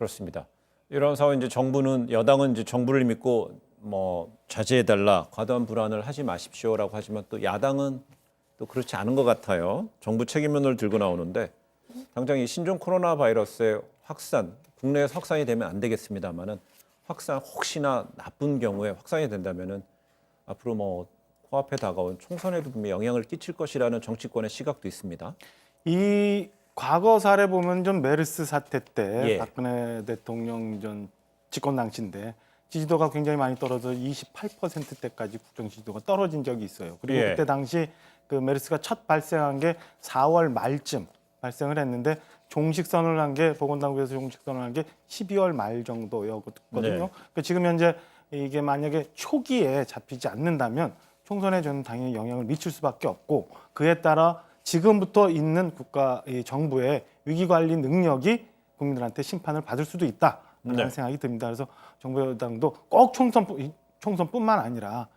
그렇습니다. 이런 상황 이제 정부는 여당은 이제 정부를 믿고 뭐 자제해달라, 과도한 불안을 하지 마십시오라고 하지만 또 야당은 또 그렇지 않은 것 같아요. 정부 책임론을 들고 나오는데 당장 이 신종 코로나 바이러스의 확산, 국내에서 확산이 되면 안 되겠습니다만은 확산 혹시나 나쁜 경우에 확산이 된다면은 앞으로 뭐 코앞에 다가온 총선에도 분명히 영향을 끼칠 것이라는 정치권의 시각도 있습니다. 이 과거 사례 보면 좀 메르스 사태 때 예. 박근혜 대통령 전 집권 당시인데 지지도가 굉장히 많이 떨어져 28%대까지 국정 지지도가 떨어진 적이 있어요. 그리고 예. 그때 당시 그 메르스가 첫 발생한 게 4월 말쯤 발생을 했는데 종식 선언을 한 게 보건당국에서 종식 선언을 한 게 12월 말 정도였거든요. 네. 그러니까 지금 현재 이게 만약에 초기에 잡히지 않는다면 총선에 저는 당연히 영향을 미칠 수밖에 없고 그에 따라 지금부터 있는 국가 정부의 위기 관리 능력이 국민들한테 심판을 받을 수도 있다라는 네. 생각이 듭니다. 그래서 정부 여당도 꼭 총선뿐만 아니라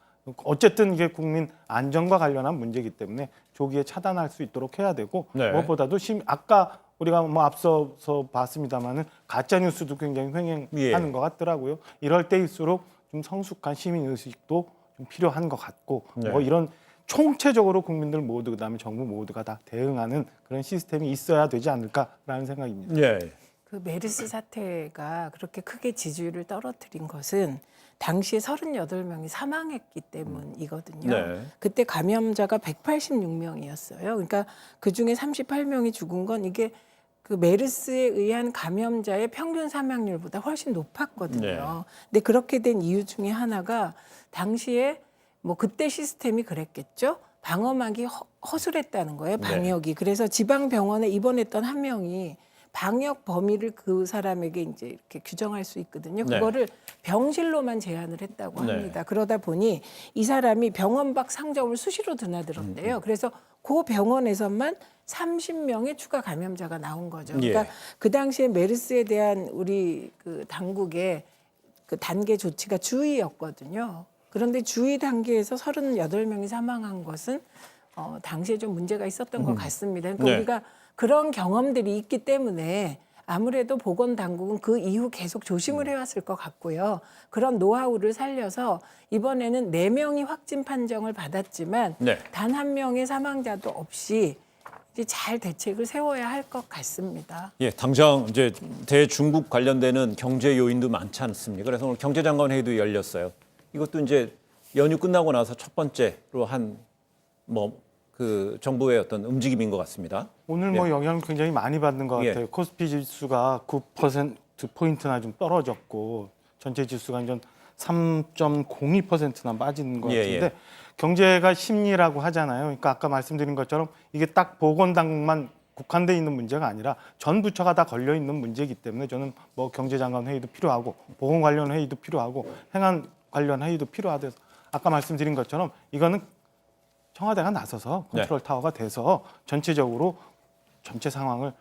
어쨌든 이게 국민 안전과 관련한 문제이기 때문에 조기에 차단할 수 있도록 해야 되고 네. 무엇보다도 아까 우리가 뭐 앞서서 봤습니다마는 가짜 뉴스도 굉장히 횡행하는 예. 것 같더라고요. 이럴 때일수록 좀 성숙한 시민 의식도 좀 필요한 것 같고 네. 뭐 이런 총체적으로 국민들 모두 그다음에 정부 모두가 다 대응하는 그런 시스템이 있어야 되지 않을까라는 생각입니다. 예. 그 메르스 사태가 그렇게 크게 지지율을 떨어뜨린 것은 당시에 38명이 사망했기 때문이거든요. 네. 그때 감염자가 186명이었어요. 그러니까 그중에 38명이 죽은 건 이게 그 메르스에 의한 감염자의 평균 사망률보다 훨씬 높았거든요. 네. 근데 그렇게 된 이유 중에 하나가 당시에 뭐 그때 시스템이 그랬겠죠. 방어막이 허술했다는 거예요. 방역이. 그래서 지방 병원에 입원했던 한 명이 방역 범위를 그 사람에게 이제 이렇게 규정할 수 있거든요. 네. 그거를 병실로만 제한을 했다고 네. 합니다. 그러다 보니 이 사람이 병원 밖 상점을 수시로 드나들었대요. 그래서 그 병원에서만 30명의 추가 감염자가 나온 거죠. 그러니까 예. 그 당시에 메르스에 대한 우리 그 당국의 그 단계 조치가 주의였거든요. 그런데 주의 단계에서 38명이 사망한 것은 당시에 좀 문제가 있었던 것 같습니다. 그러니까 네. 우리가 그런 경험들이 있기 때문에 아무래도 보건당국은 그 이후 계속 조심을 해왔을 것 같고요. 그런 노하우를 살려서 이번에는 4명이 확진 판정을 받았지만 네. 단 한 명의 사망자도 없이 이제 잘 대책을 세워야 할 것 같습니다. 예, 당장 이제 대중국 관련되는 경제 요인도 많지 않습니까? 그래서 오늘 경제장관 회의도 열렸어요. 이것도 이제 연휴 끝나고 나서 첫 번째로 한 뭐 그 정부의 어떤 움직임인 것 같습니다. 오늘 뭐 영향을 굉장히 많이 받는 것 예. 같아요. 코스피 지수가 9%포인트나 좀 떨어졌고 전체 지수가 이제 3.02%나 빠지는 것 예, 같은데 예. 경제가 심리라고 하잖아요. 그러니까 아까 말씀드린 것처럼 이게 딱 보건당국만 국한돼 있는 문제가 아니라 전 부처가 다 걸려 있는 문제이기 때문에 저는 뭐 경제장관 회의도 필요하고 보건 관련 회의도 필요하고 행안 관련 회의도 필요하대서 아까 말씀드린 것처럼 이거는 청와대가 나서서 컨트롤 타워가 돼서 전체적으로 전체 상황을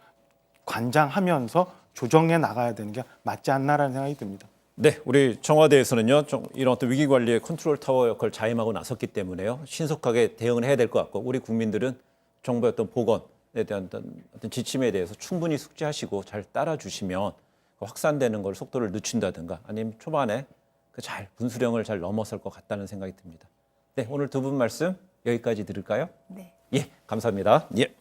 관장하면서 조정해 나가야 되는 게 맞지 않나라는 생각이 듭니다. 네, 우리 청와대에서는요, 좀 이런 어떤 위기 관리의 컨트롤 타워 역할을 자임하고 나섰기 때문에요, 신속하게 대응을 해야 될 것 같고, 우리 국민들은 정부의 어떤 보건에 대한 어떤 지침에 대해서 충분히 숙지하시고 잘 따라주시면 확산되는 걸 속도를 늦춘다든가, 아니면 초반에 그 잘 분수령을 잘 넘어설 것 같다는 생각이 듭니다. 네, 오늘 두 분 말씀 여기까지 들을까요? 네. 예, 감사합니다. 예.